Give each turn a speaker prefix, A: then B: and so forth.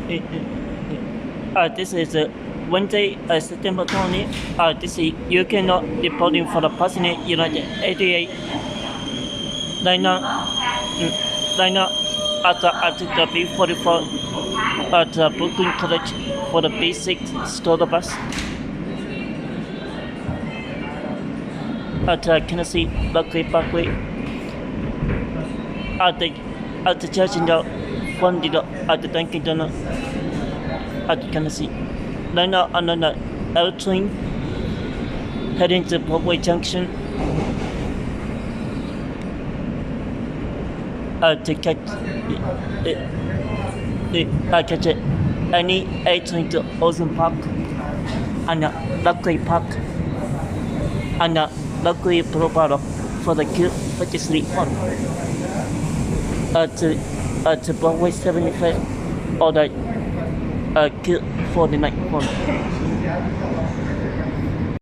A: This is Wednesday, September 20. This is UK not reporting for the passenger United 88. Right now, at the B44 at Brooklyn College for the B6 store bus. At Tennessee Berkeley at the charging out funded at the Dunkin' Donut at Tennessee. Right now on an L train heading to Broadway Junction to catch any A train to Ocean Park and Berkeley Park and Berkeley Boulevard for the Q53 one to Broadway 75 or the Q49 one.